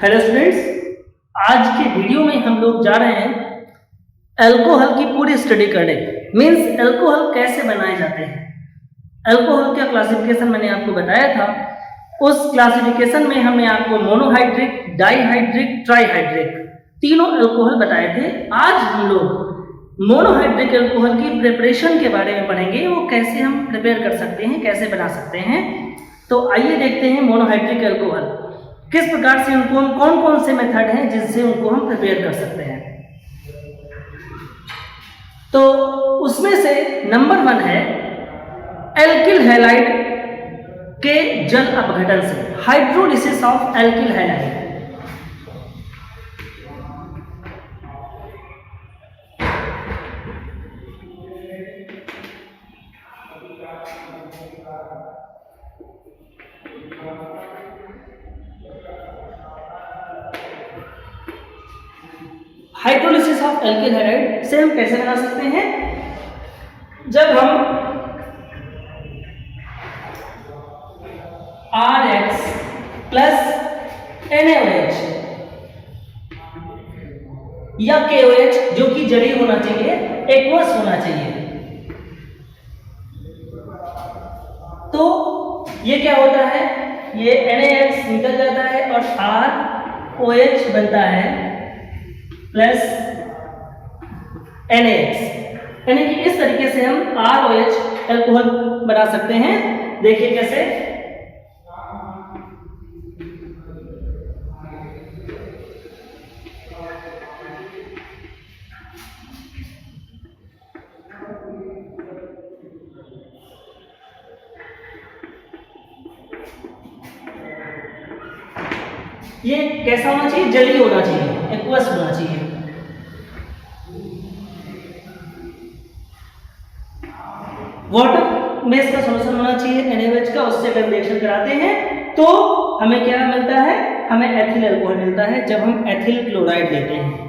Hello students, आज के video में हम लोग जा रहे हैं अल्कोहल की पूरी स्टडी करने। मीन्स अल्कोहल कैसे बनाए जाते हैं। अल्कोहल का क्लासिफिकेशन मैंने आपको बताया था। उस क्लासिफिकेशन में हमने आपको मोनोहाइड्रिक, डाइहाइड्रिक, ट्राइहाइड्रिक तीनों अल्कोहल बताए थे। आज हम लोग मोनोहाइड्रिक अल्कोहल की प्रिपरेशन के बारे में पढ़ेंगे। वो कैसे हम प्रिपेयर कर सकते हैं, कैसे बना सकते हैं। तो आइए देखते हैं मोनोहाइड्रिक अल्कोहल किस प्रकार से उनको हम कौन कौन से मेथड हैं जिनसे उनको हम प्रिपेयर कर सकते हैं। तो उसमें से नंबर 1 है एल्किल हैलाइड के जल अपघटन से, hydrolysis of alkyl halide. Hydrolysis of alkyl halide से हम कैसे बना सकते हैं? जब हम RH प्लस NaOH या KOH जो कि जलीय होना चाहिए, एक्वस होना चाहिए, तो ये क्या होता है, ये NaX निकल जाता है और ROH बनता है प्लस NaX। यानी कि इस तरीके से हम ROH अल्कोहल बना सकते हैं। देखिए कैसे, ये कैसा होना चाहिए, जलीय होना चाहिए, एक्वस होना चाहिए। वाटर में इसका सॉल्यूशन होना चाहिए NaOH का, उससे अगर रिएक्शन कराते हैं तो हमें क्या मिलता है, हमें एथिल अल्कोहल मिलता है जब हम एथिल क्लोराइड लेते हैं।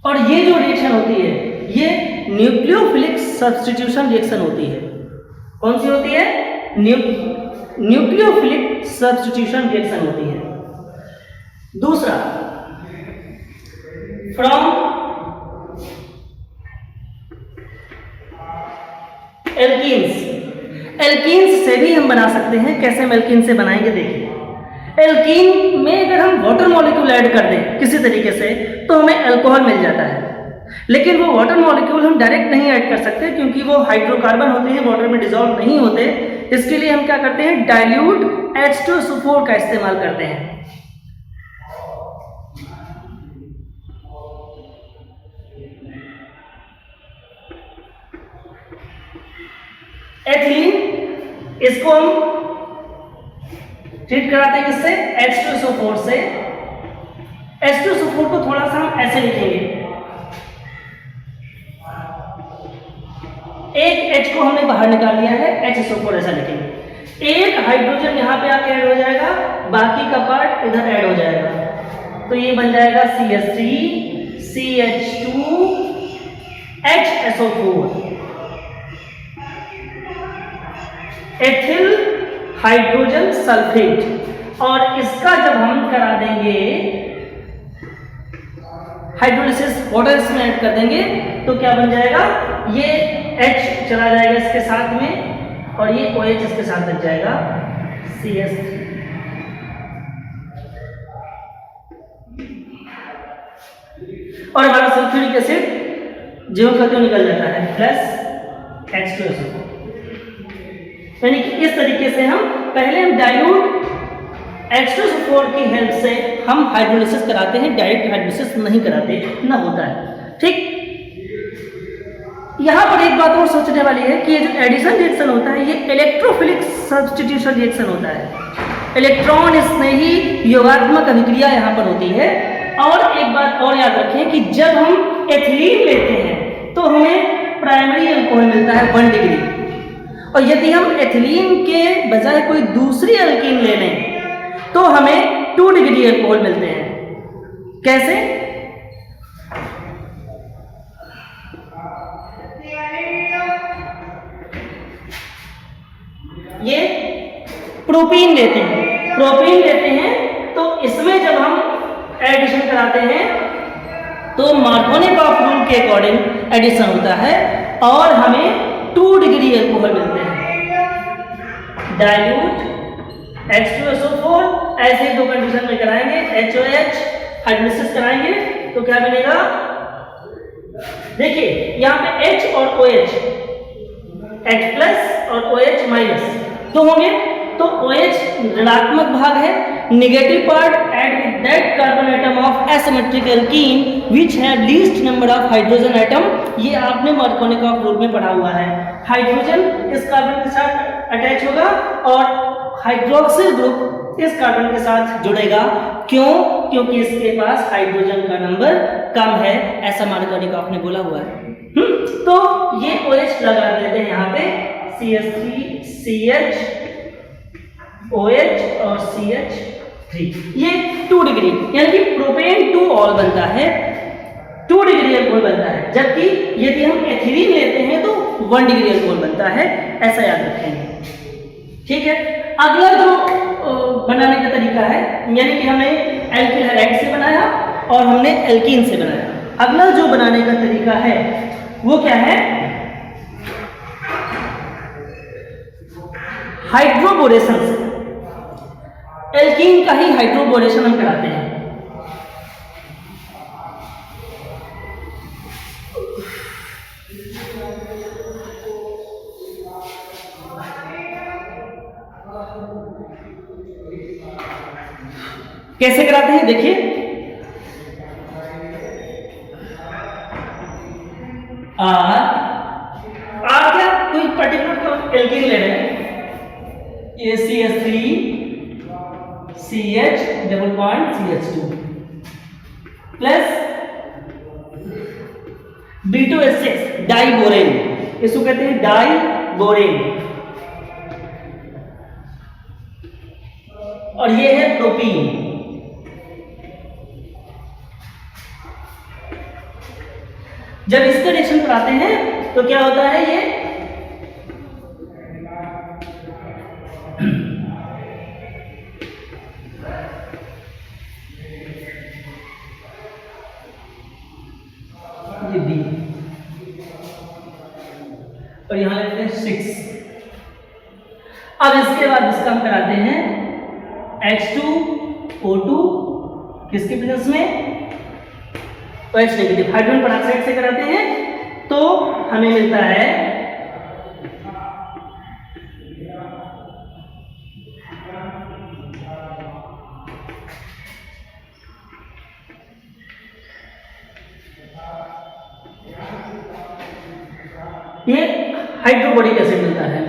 और ये जो रिएक्शन होती है ये न्यूक्लियोफिलिक सब्स्टिट्यूशन रिएक्शन होती है। कौन सी होती है? न्यूक्लियोफिलिक सब्स्टिट्यूशन रिएक्शन होती है। दूसरा, फ्रॉम एल्कीन्स से भी हम बना सकते हैं। कैसे हम एल्कीन से बनाएंगे, देखिए। एल्कीन में अगर हम वाटर मॉलिक्यूल ऐड कर दें किसी तरीके से तो हमें अल्कोहल मिल जाता है, लेकिन वो वाटर मॉलिक्यूल हम डायरेक्ट नहीं ऐड कर सकते क्योंकि वो हाइड्रोकार्बन होते हैं, वाटर में डिसॉल्व नहीं होते। इसके लिए हम क्या करते हैं, डाइल्यूट H2SO4 का इस्तेमाल करते हैं। एथिलीन, इसको हम ट्रीट कराते हैं किससे, H2SO4 से। H2SO4 को थोड़ा सा हम ऐसे लिखेंगे, एक H को हमने बाहर निकाल लिया है, HSO4 ऐसा लिखेंगे। एक हाइड्रोजन यहाँ पे आके ऐड हो जाएगा, बाकी का पार्ट इधर ऐड हो जाएगा, तो ये बन जाएगा CH3 CH2 HSO4, ethyl hydrogen sulphate. और इसका जब हम करा देंगे हाइड्रोलिसिस, वाटर इसमें ऐड कर देंगे तो क्या बन जाएगा, ये H चला जाएगा इसके साथ में और ये OH इसके साथ लग जाएगा, CH3। और हमारा सल्फ्यूरिक एसिड जो का निकल जाता है प्लस H2SO4। यानी कि इस तरीके से हम पहले डाइल्यूट H2SO4 की हेल्प से हम हाइड्रोलिसिस कराते हैं, डायरेक्ट हाइड्रोलिसिस नहीं कराते, ना होता है। ठीक, यहां पर एक बात और सोचने वाली है कि ये जो एडिशन रिएक्शन होता है ये इलेक्ट्रोफिलिक सब्स्टिट्यूशन रिएक्शन होता है। इलेक्ट्रॉन स्नेही योगात्मक अभिक्रिया यहां पर होती है। और एक बात और याद रखें कि जब हम एथिलीन लेते हैं तो हमें प्राइमरी अल्कोहल मिलता है 1 डिग्री, और यदि हम एथिलीन के बजाय कोई दूसरी अल्कीन ले लें तो हमें 2 डिग्री अल्कोहल मिलते हैं। कैसे? ये प्रोपीन लेते हैं तो एडिशन कराते हैं तो मार्कोनिकॉफ रूल के अकॉर्डिंग एडिशन होता है और हमें 2 डिग्री अल्कोहल मिलते हैं। डाइल्यूट H2SO4 ऐसे 2 कंडीशन में कराएंगे, HOH हाइड्रोलिसिस कराएंगे तो क्या बनेगा, देखिए यहाँ पे H और OH, H प्लस और OH माइनस तो होंगे, तो OH ऋणात्मक भाग है, negative part add with that carbon atom of asymmetric alkene which have least number of hydrogen atom. ये आपने मार्कोनिकॉफ रूल में पढ़ा हुआ है। हाइड्रोजन इस कार्बन के साथ अटैच होगा और हाइड्रोक्सिल ग्रुप इस कार्बन के साथ जुड़ेगा। क्यों? क्योंकि इसके पास हाइड्रोजन का नंबर कम है, ऐसा मार्कोनिकॉफ ने बोला हुआ है। तो ये OH लगा देते हैं यहाँ पे, CH3 CH OH और CH3, ये 2 डिग्री यानी कि प्रोपेन 2 ऑल बनता है, 2 डिग्री अल्कोहल बनता है, जबकि यदि हम एथिलीन लेते हैं तो 1 डिग्री अल्कोहल बनता है, ऐसा याद रखेंगे। ठीक है, अगला जो बनाने का तरीका है, यानी कि हमने एल्किल हैलाइड से बनाया और हमने एल्कीन से बनाया। अगला जो बनाने का तरीका है वो क्या है, हाइड्रोबोरेशन से। एल्कीन का ही हाइड्रोबोरेशन हम कराते हैं। कैसे कराते हैं देखिए, आर क्या कोई पर्टिकुलर एल्कीन ले रहे हैं, CH3 CH double bond CH2 plus B2H6 diborane, इसको कहते हैं डाइबोरेन, और ये है प्रोपीन। जब इसका रिएक्शन कराते हैं तो क्या होता है, ये B और यहां लेते हैं 6। अब इसके बाद इसका हम कराते हैं H2O2 किसके प्रेजेंस में, OH नेगेटिव हाइड्रोजन पेरोक्साइड से कराते हैं तो हमें मिलता है ये हाइड्रोबोरिक एसिड मिलता है।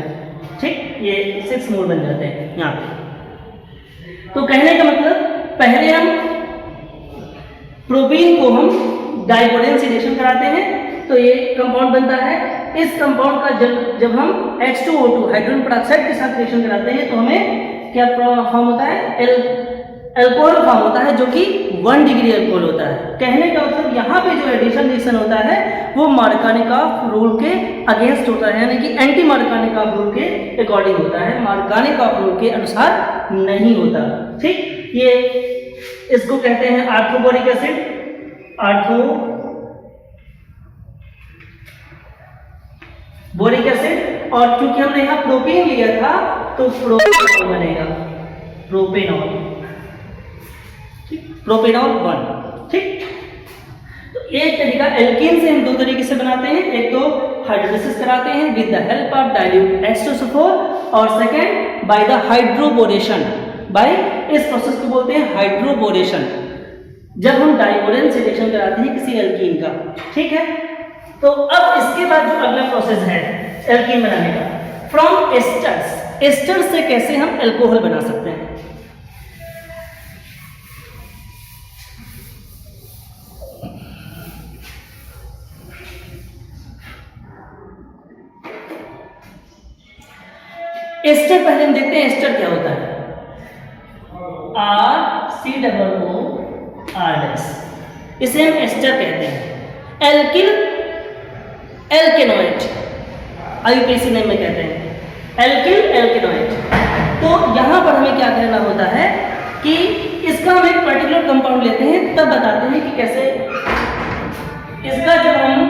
ठीक, ये 6 मोल बन जाते हैं यहाँ पे। तो कहने का मतलब, पहले हम प्रोपीन को हम डाइबोरेन से रिएक्शन कराते हैं तो ये कंपाउंड बनता है। इस कंपाउंड का जब हम H2O2 हाइड्रोजन पेरोक्साइड के साथ रिएक्शन कराते हैं तो हमें क्या फॉर्म होता है, अल्कोहल फॉर्म होता है, जो कि 1 डिग्री अल्कोहल होता है। कहने का मतलब यहाँ पे जो एडिशन रिएक्शन होता है वो मार्कोनिकॉफ रूल के अगेंस्ट होता है, यानी कि एंटी मार्कोनिकॉफ रूल के अकॉर्डिंग होता है, मार्कोनिकॉफ रूल के अनुसार नहीं होता। ठीक, ये इसको कहते हैं आर्थ्रोबोरिक एसिड, बोरिक एसिड, और चूंकि हमने यहाँ प्रोपीन लिया था तो प्रोपेनॉल बनेगा, प्रोपेनॉल, प्रोपेनॉल 1। ठीक, तो एक तरीका एल्कीन से हम 2 तरीके से बनाते हैं, एक तो हाइड्रोलिसिस कराते हैं with the help of dilute H2SO4 और second by the hydroboration, by इस प्रोसेस को बोलते हैं हाइड्रोबोरेशन, जब हम डाइबोरेन से रिएक्शन कराते हैं किसी एल्कीन का। ठीक है, तो अब इसके बाद जो अगला प्रोसेस है एल्कीन बनाने का, फ्रॉम एस्टर्स, एस्टर्स से कैसे हम अल्कोहल बना सकते हैं। एस्टर पहले हम देखते हैं एस्टर क्या होता है, RCOO-R', इसे हम एस्टर कहते हैं। एल्किल एल्केनोइड IUPAC नेम में कहते हैं, एल्किल एल्केनोइड। तो यहां पर हमें क्या कहना होता है कि इसका हम एक पर्टिकुलर कंपाउंड लेते हैं, तब बताते हैं कि कैसे इसका जब हम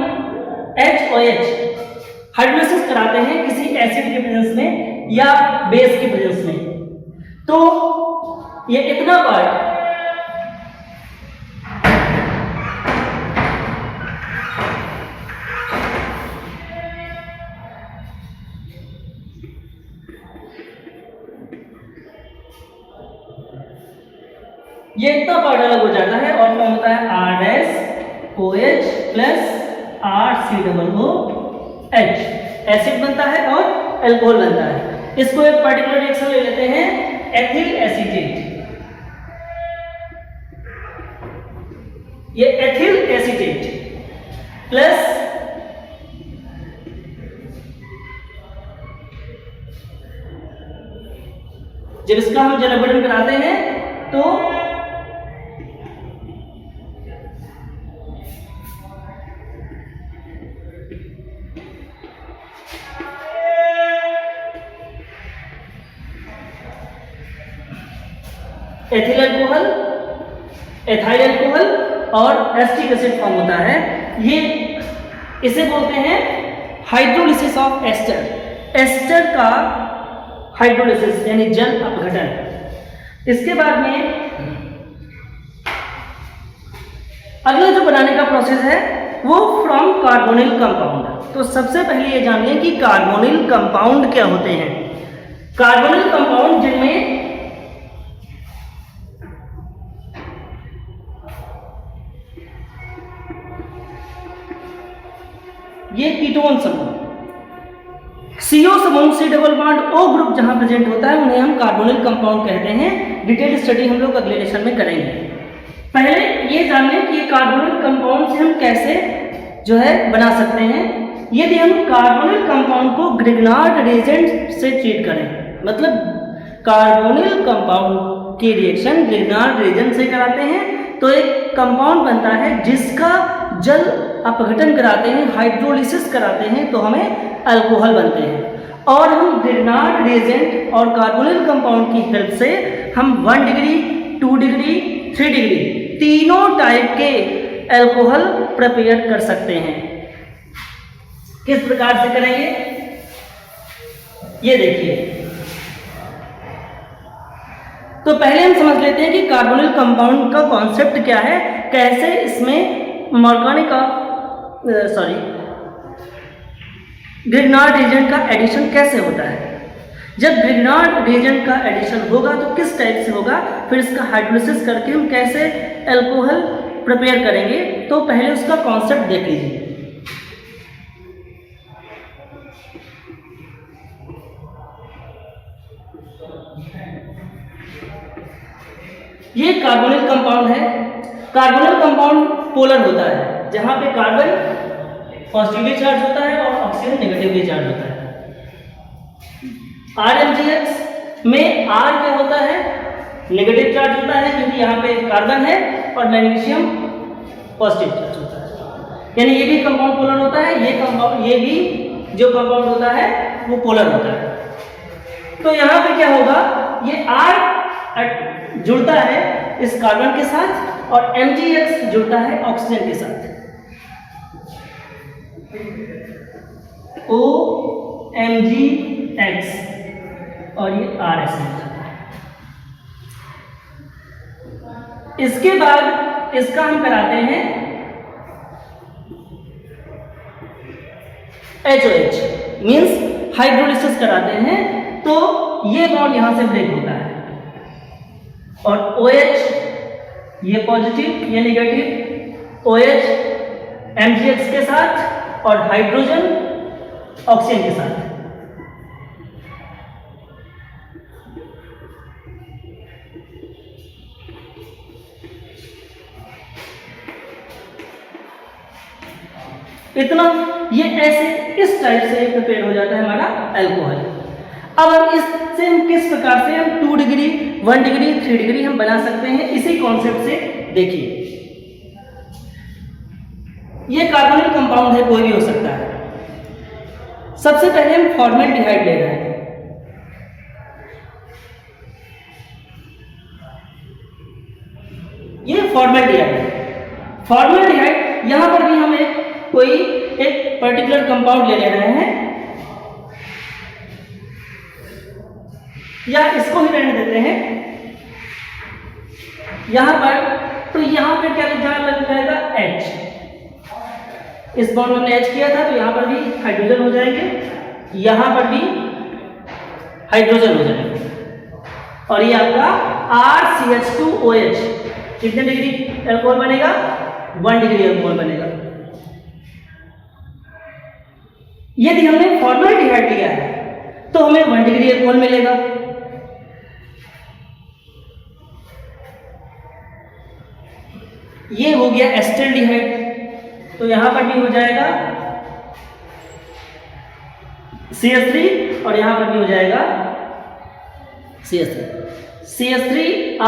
HOH हाइड्रोलिसिस कराते हैं किसी एसिड के प्रेजेंस में या बेस के प्रेजेंस में, तो ये इतना पार्ट ये इतना पार्ट अलग हो जाता है और फॉर्म होता है R-OH प्लस RCOOH, एसिड बनता है और अल्कोहल बनता है। इसको एक पर्टिकुलर रिएक्शन ले लेते हैं एथिल एसीटेट। ये एथिल एसीटेट प्लस जब इसका हम जलावरण कराते हैं तो एथिल अल्कोहल, एथाइल अल्कोहल और एसिटिक एसिड फॉर्म होता है। ये इसे बोलते हैं हाइड्रोलिसिस ऑफ एस्टर। एस्टर का हाइड्रोलिसिस यानी जल अपघटन। इसके बाद में अगला जो बनाने का प्रोसेस है वो फ्रॉम कार्बोनिल कंपाउंड। तो सबसे पहले ये जान लें कि कार्बोनिल कंपाउंड क्या होते हैं। कार्बोनिल कंपाउंड जिनमें ये कीटोन समूह CO समूह C double bond O group जहां प्रेजेंट होता है उन्हें हम कार्बोनिल कंपाउंड कहते हैं। डिटेल स्टडी हम लोग अगले लेक्चर में करेंगे। पहले ये जान लें कि कार्बोनिल कंपाउंड से हम कैसे जो है बना सकते हैं। यदि हम कार्बोनिल कंपाउंड को ग्रिग्नार्ड रिएजेंट से ट्रीट करें, मतलब कार्बोनिल कंपाउंड की रिएक्शन ग्रिग्नार्ड रिएजेंट से कराते हैं तो एक कंपाउंड बनता है जिसका जल अपघटन कराते हैं, हाइड्रोलिसिस कराते हैं तो हमें अल्कोहल बनते हैं। और हम ग्रिग्नार्ड रिएजेंट और कार्बोनिल कंपाउंड की हेल्प से हम 1 डिग्री 2 डिग्री 3 डिग्री तीनों टाइप के अल्कोहल प्रिपेयर कर सकते हैं। किस प्रकार से करेंगे ये देखिए। तो पहले हम समझ लेते हैं कि कार्बोनिल कंपाउंड का कॉन्सेप्ट क्या है, कैसे इसमें ग्रिग्नार्ड रिएजेंट का एडिशन कैसे होता है। जब ग्रिग्नार्ड रिएजेंट का एडिशन होगा तो किस टाइप से होगा, फिर इसका हाइड्रोलिसिस करके हम कैसे अल्कोहल प्रिपेयर करेंगे, तो पहले उसका कॉन्सेप्ट देख लीजिए। ये कार्बोनिल कंपाउंड है। कार्बोनिल कंपाउंड पोलर होता है जहां पे कार्बन पॉजिटिवली चार्ज होता है और ऑक्सीजन नेगेटिवली चार्ज होता है। RMgx में R क्या होता है, नेगेटिव चार्ज होता है क्योंकि यहाँ पे कार्बन है और मैग्नीशियम पॉजिटिव चार्ज होता है, यानी ये भी कंपाउंड पोलर होता है, ये भी जो कंपाउंड होता है वो पोलर होता है। तो यहाँ पे क्या होगा, ये R जुड़ता है इस कार्बन के साथ और Mgx जुड़ता है ऑक्सीजन के साथ। OMgx और ये RS है। इसके बाद इसका हम कराते हैं HOH मींस हाइड्रोलिसिस कराते हैं, तो ये बॉन्ड यहां से ब्रेक होता है और OH ये पॉजिटिव ये नेगेटिव, OH Mgx के साथ और हाइड्रोजन ऑक्सीजन के साथ। इतना ये ऐसे इस टाइप से प्रिपेयर हो जाता है हमारा अल्कोहल। अब हम इससे हम किस प्रकार से हम 2 डिग्री 1 डिग्री 3 डिग्री हम बना सकते हैं, इसी कॉन्सेप्ट से देखिए। ये कार्बोनिल कंपाउंड है, कोई भी हो सकता है। सबसे पहले हम फॉर्मेल्डिहाइड ले रहे हैं। ये फॉर्मेल्डिहाइड है। फॉर्मेल्डिहाइड यहां पर भी हम एक पर्टिकुलर कंपाउंड ले रहे हैं, या इसको ही रहने देते हैं यहां पर। तो यहां पे क्या लग जाएगा H। इस बॉन्ड में हमने H किया था तो यहां पर भी हाइड्रोजन हो जाएंगे, यहां पर भी हाइड्रोजन हो जाएंगे, और ये आपका RCH2OH कितने डिग्री अल्कोहल बनेगा? 1 डिग्री अल्कोहल बनेगा। यदि हमने फॉर्मेल्डिहाइड लिया है तो हमें 1 डिग्री अल्कोहल मिलेगा। ये हो गया एस्टल्डिहाइड, तो यहां पर भी हो जाएगा CH3 और यहां पर भी हो जाएगा CH3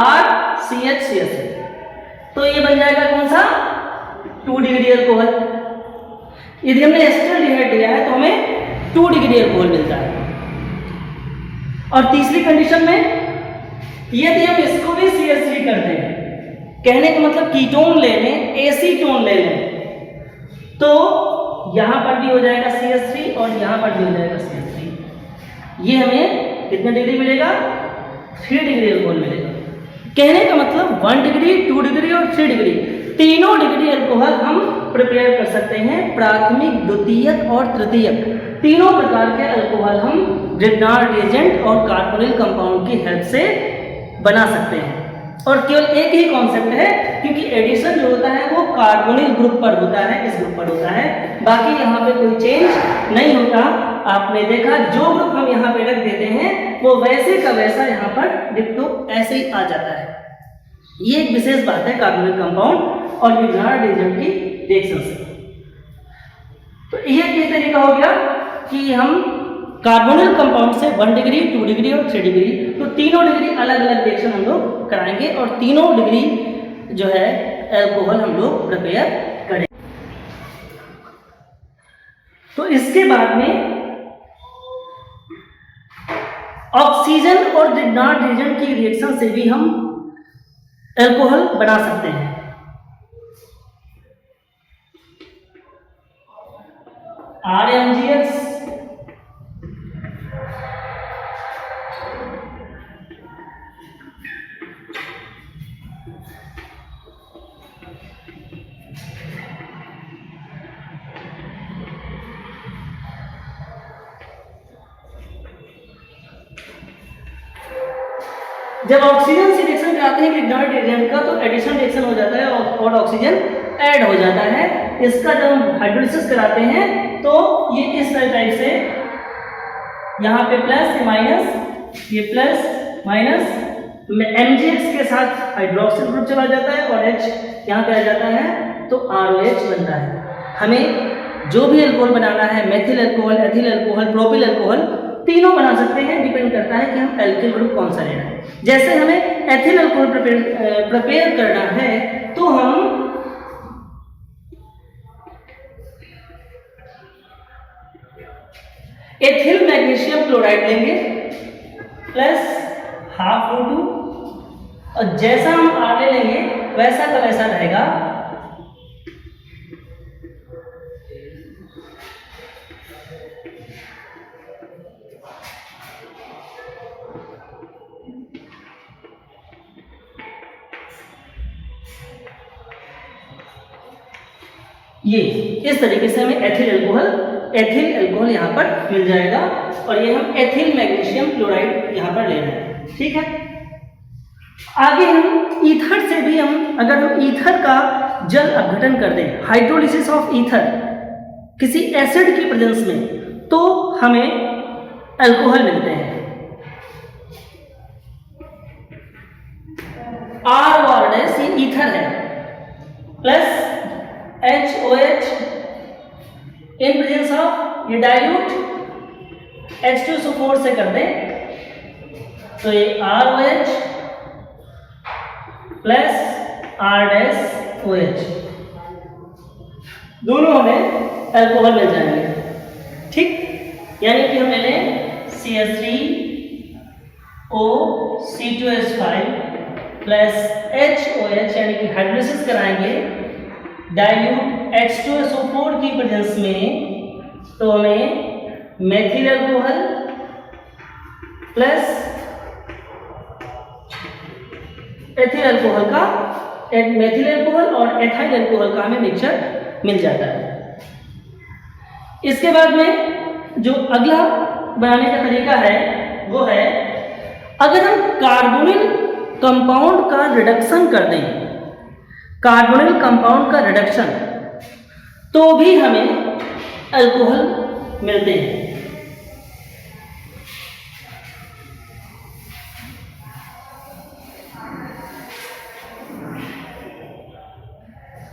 RCH। तो ये बन जाएगा कौन सा? 2 डिग्री अल्कोहल। यदि हमने एस्टल्डिहाइड लिया है तो हमें 2 डिग्री अल्कोहल मिलता है। और तीसरी कंडीशन में यदि हम इसको भी CH3 करते हैं, कहने का मतलब कीटोन ले लें, एसीटोन ले लें, तो यहां पर भी हो जाएगा CH3 और यहां पर भी हो जाएगा CH3। ये हमें कितने डिग्री मिलेगा? 3 डिग्री अल्कोहल मिलेगा। कहने का मतलब 1 डिग्री, 2 डिग्री और 3 डिग्री, तीनों डिग्री अल्कोहल हम प्रिपेयर कर सकते हैं। प्राथमिक, द्वितीयक और तृतीयक तीनों प्रकार के अल्कोहल हम ग्रिग्नार्ड रिएजेंट और कार्बोनिल कंपाउंड की हेल्प से बना सकते हैं। और केवल एक ही कॉन्सेप्ट है, क्योंकि एडिशन जो होता है वो कार्बोनिल ग्रुप पर होता है, इस ग्रुप पर होता है, बाकी यहाँ पे कोई चेंज नहीं होता। आपने देखा जो ग्रुप हम यहाँ पे रख देते हैं वो वैसे का वैसा यहाँ पर डिट्टो ऐसे ही आ जाता है। ये एक विशेष बात है कार्बोनिल कंपाउंड और ग्रिग्नार्ड रिएजेंट की रिएक्शन से। तो ये तरीका हो गया कि हम कार्बोनिल कंपाउंड से 1 डिग्री, 2 डिग्री और 3 डिग्री, तो तीनों डिग्री अलग अलग रिएक्शन हम लोग कराएंगे और तीनों डिग्री जो है अल्कोहल हम लोग प्रिपेयर करेंगे। तो इसके बाद में ऑक्सीजन और ग्रिग्नार्ड रिएजेंट की रिएक्शन से भी हम अल्कोहल बना सकते हैं। RMgS जब ऑक्सीजन से रिएक्शन कराते हैं ग्रिग्नार्ड रिएजेंट का तो एडिशन रिएक्शन हो जाता है और ऑक्सीजन ऐड हो जाता है। इसका जब हम हाइड्रोलिसिस कराते हैं तो ये इस टाइप से यहाँ पे प्लस माइनस, ये प्लस माइनस MgX के साथ हाइड्रोक्सिल ग्रुप चला जाता है और H यहाँ पे आ जाता है तो ROH बनता है। हमें जो भी अल्कोहल बनाना है, methyl alcohol, ethyl alcohol, propyl alcohol, तीनों बना सकते हैं, डिपेंड करता है कि हम एल्किल ग्रुप कौन सा लेना है। जैसे हमें एथिल अल्कोहल प्रिपेयर करना है तो हम एथिल मैग्नीशियम क्लोराइड लेंगे प्लस ½ O2, और जैसा हम आगे लेंगे वैसा का वैसा रहेगा। ये इस तरीके से हमें एथिल अल्कोहल यहाँ पर मिल जाएगा और ये हम एथिल मैग्नीशियम क्लोराइड यहाँ पर ले रहे हैं। ठीक है, आगे हम ईथर से भी अगर हम ईथर का जल अपघटन कर दें, हाइड्रोलिसिस ऑफ ईथर किसी एसिड की प्रेजेंस में, तो हमें अल्कोहल मिलते हैं। R ये ईथर है plus HOH in presence of, ये डाइल्यूट H2SO4 से कर दें तो ये ROH प्लस R-OH दोनों हमें अल्कोहल मिल जाएंगे। ठीक, यानी कि हम ले लें CH3O C2H5 प्लस HOH यानी कि हाइड्रोलिसिस कराएंगे डाइल्यूट H2SO4 की प्रेजेंस में, तो हमें methyl alcohol plus ethyl alcohol का, मेथिल अल्कोहल और एथाइल अल्कोहल का हमें मिक्सचर मिल जाता है। इसके बाद में जो अगला बनाने का तरीका है वो है, अगर हम कार्बोनिल कंपाउंड का रिडक्शन कर दें, कार्बोनिल कंपाउंड का रिडक्शन, तो भी हमें अल्कोहल मिलते हैं।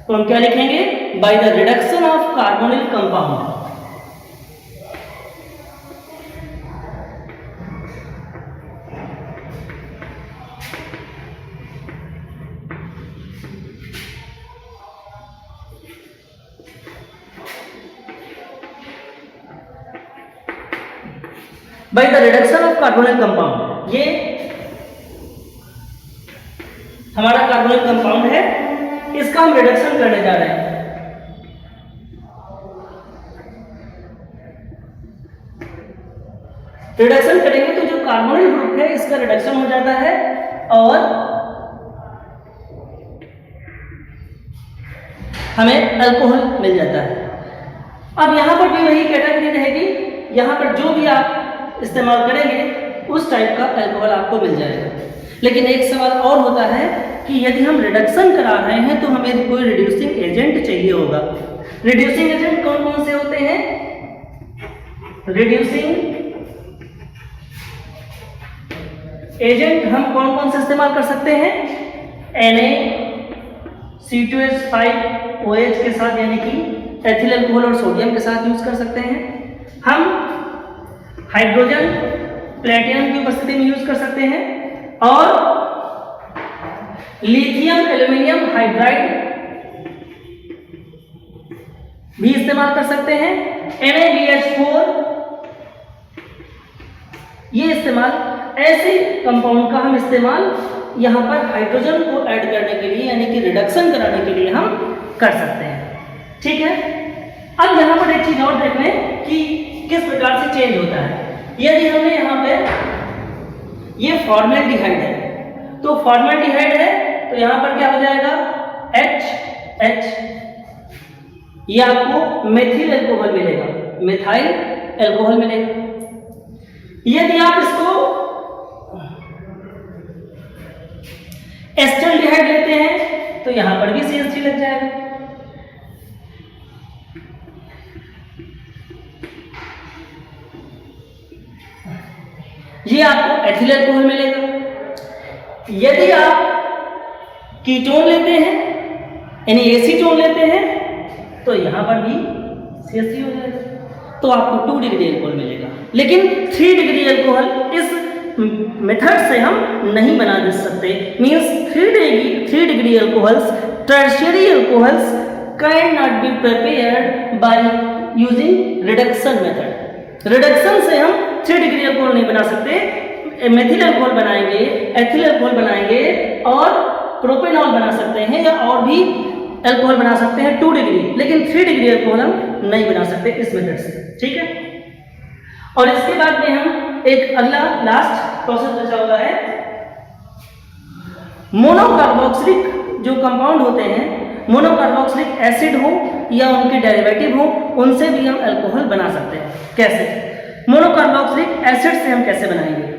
तो हम क्या लिखेंगे? By the reduction of carbonyl compound. By the reduction of carbonyl compound, ये हमारा कार्बोनिल कंपाउंड है, इसका हम रिडक्शन करने जा रहे हैं। रिडक्शन करेंगे तो जो कार्बोनिल ग्रुप है इसका रिडक्शन हो जाता है और हमें अल्कोहल मिल जाता है। अब यहां पर भी वही कैटेगरी रहेगी, यहां पर जो भी आप इस्तेमाल करेंगे उस टाइप का अल्कोहल आपको मिल जाएगा। लेकिन एक सवाल और होता है कि यदि हम रिडक्शन करा रहे हैं तो हमें कोई रिड्यूसिंग एजेंट चाहिए होगा। रिड्यूसिंग एजेंट कौन कौन से होते हैं? रिड्यूसिंग एजेंट हम कौन कौन से इस्तेमाल कर सकते हैं? Na, C2H5OH के साथ यानी कि एथिल अल्कोहल और सोडियम के साथ यूज कर सकते हैं। हम हाइड्रोजन प्लेटिनम की उपस्थिति में यूज कर सकते हैं और लिथियम एल्यूमिनियम हाइड्राइड भी इस्तेमाल कर सकते हैं। NaBH4, ये इस्तेमाल ऐसे कंपाउंड का हम इस्तेमाल यहां पर हाइड्रोजन को ऐड करने के लिए यानी कि रिडक्शन कराने के लिए हम कर सकते हैं। ठीक है, अब यहां पर एक चीज और देख लें कि किस प्रकार से चेंज होता है। यदि हमने यहां पे ये फॉर्मेल्डिहाइड है, तो फॉर्मेल्डिहाइड है तो यहां पर क्या हो जाएगा? HH, ये आपको मेथिल अल्कोहल मिलेगा, मिथाइल अल्कोहल मिलेगा। यदि आप इसको एस्टल्डिहाइड लेते हैं तो यहां पर भी CH3 लग जाएगा। ये आपको एथिल अल्कोहल मिलेगा। यदि आप कीटोन लेते हैं यानी एसीटोन लेते हैं तो यहां पर भी CH3 हो जाएगा, तो आपको 2 डिग्री अल्कोहल मिलेगा। लेकिन 3 डिग्री अल्कोहल इस मेथड से हम नहीं बना दे सकते। Means 3 degree alcohols, tertiary alcohols can not be prepared by using reduction method. Reduction से हम 3 डिग्री अल्कोहल नहीं बना सकते। मेथिल अल्कोहल बनाएंगे, एथिल अल्कोहल बनाएंगे और प्रोपेनॉल बना सकते हैं या और भी अल्कोहल बना सकते हैं 2 डिग्री, लेकिन 3 डिग्री अल्कोहल हम नहीं बना सकते इस मेथड से। ठीक है, और इसके बाद में हम एक अगला लास्ट प्रोसेस बचा हुआ है, मोनोकार्बोक्सिलिक जो कंपाउंड होते हैं, मोनोकार्बोक्सिलिक एसिड हो या उनके डेरिवेटिव हो, उनसे भी हम अल्कोहल बना सकते हैं। कैसे? मोनोकार्बोक्सिलिक एसिड से हम कैसे बनाएंगे?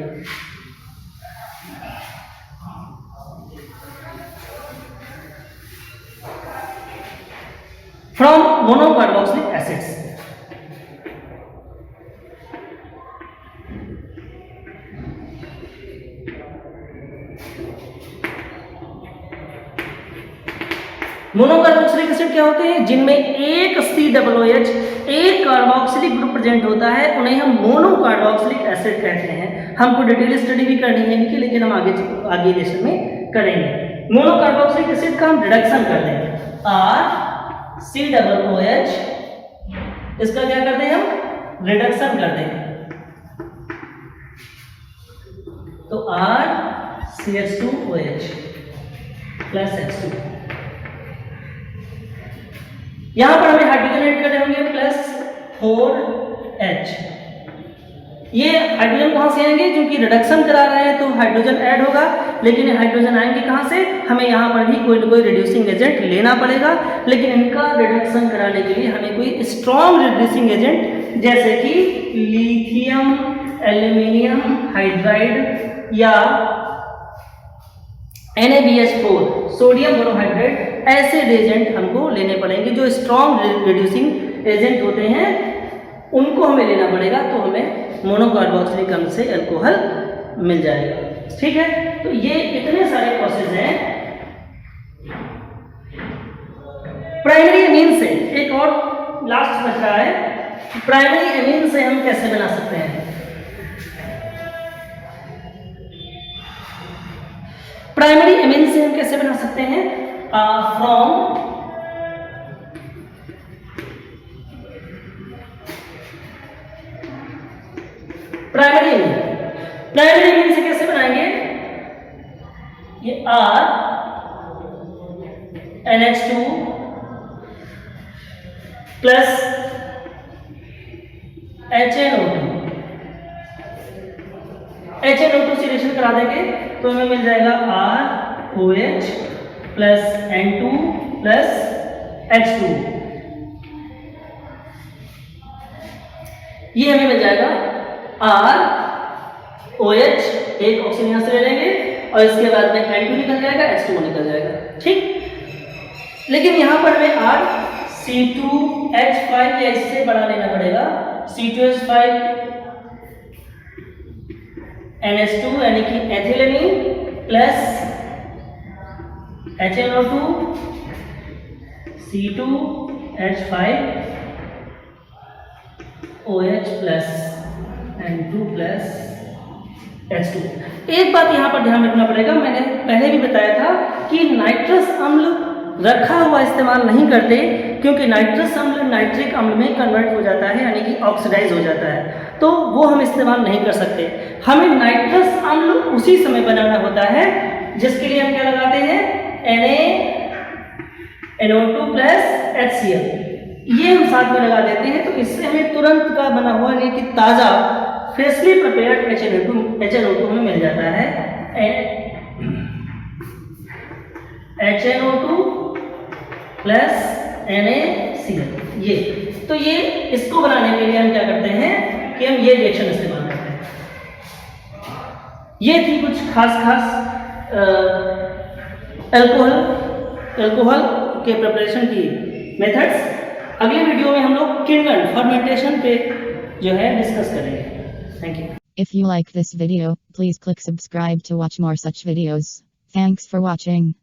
From monocarboxylic acids, monocarboxylic acid क्या होते हैं? जिनमें एक COOH, एक कार्बोक्सिलिक ग्रुप प्रेजेंट होता है, उन्हें हम मोनोकार्बोक्सिलिक एसिड कहते हैं। हमको डिटेल स्टडी भी करनी है इनकी, लेकिन हम आगे लेसन में करेंगे। मोनोकार्बोक्सिलिक एसिड का हम रिडक्शन कर देंगे, RCOOH, इसका क्या करते हैं? हम रिडक्शन कर देंगे, तो RCH2OH। Plus H2। यहां पर हमें हाइड्रोजन ऐड करने होंगे प्लस 4H। ये हाइड्रोजन कहां से आएंगे, क्योंकि रिडक्शन करा रहे हैं तो हाइड्रोजन ऐड होगा, लेकिन हाइड्रोजन आएंगे कहां से, हमें यहां पर भी कोई ना कोई रिड्यूसिंग एजेंट लेना पड़ेगा, लेकिन इनका रिडक्शन कराने के लिए हमें कोई स्ट्रॉन्ग रिड्यूसिंग एजेंट जैसे कि लिथियम एल्यूमिनियम हाइड्राइड या NaBH4 सोडियम बोरोहाइड्रेट ऐसे रिएजेंट हमको लेने पड़ेंगे। जो स्ट्रॉन्ग रिड्यूसिंग एजेंट होते हैं उनको हमें लेना पड़ेगा, तो हमें मोनोकार्बोक्सिलिक अम्ल से अल्कोहल मिल जाएगा। ठीक है, तो ये इतने सारे प्रोसेस हैं। प्राइमरी एमीन से एक और लास्ट बच रहा है, प्राइमरी एमीन से हम कैसे बना सकते हैं। प्राइमरी एमीन से हम कैसे बना सकते हैं, फ्रॉम प्राइमरी एमीन से कैसे बनाएंगे, ये R NH2 प्लस HNO2 से रिएक्शन करा देंगे तो हमें मिल जाएगा ROH plus N2 plus H2। ये हमें मिल जाएगा ROH, एक ऑक्सीजन यहां से ले लेंगे और इसके बाद में N2 निकल जाएगा, H2O निकल जाएगा। ठीक, लेकिन यहां पर हमें R C2H5 या इससे बड़ा लेना पड़ेगा, C2H5 NH2 यानी कि एथिलेमीन plus HNO2 C2H5OH plus N2 plus H2। एक बात यहाँ पर ध्यान रखना पड़ेगा, मैंने पहले भी बताया था कि नाइट्रस अम्ल रखा हुआ इस्तेमाल नहीं करते, क्योंकि नाइट्रस अम्ल नाइट्रिक अम्ल में कन्वर्ट हो जाता है, यानी कि ऑक्सीडाइज हो जाता है, तो वो हम इस्तेमाल नहीं कर सकते। हमें नाइट्रस अम्ल उसी समय बनाना होता है जिसके लिए हम क्या लगाते हैं, NaNO2 प्लस HCl, ये हम साथ में लगा देते हैं, तो इससे हमें तुरंत का बना हुआ यानी कि ताज़ा फ्रेशली प्रिपेयर्ड HNO2 हमें मिल जाता है। HNO2 प्लस NaCl, ये तो ये इसको बनाने के लिए हम क्या करते हैं कि हम ये रिएक्शन इस्तेमाल करते हैं। ये थी कुछ खास अल्कोहल के प्रिपरेशन की मेथड्स। अगले वीडियो में हम लोग किण्वन फर्मेंटेशन पे जो है डिस्कस करेंगे। Thank you. If you like this video, please click subscribe to watch more such videos. Thanks for watching.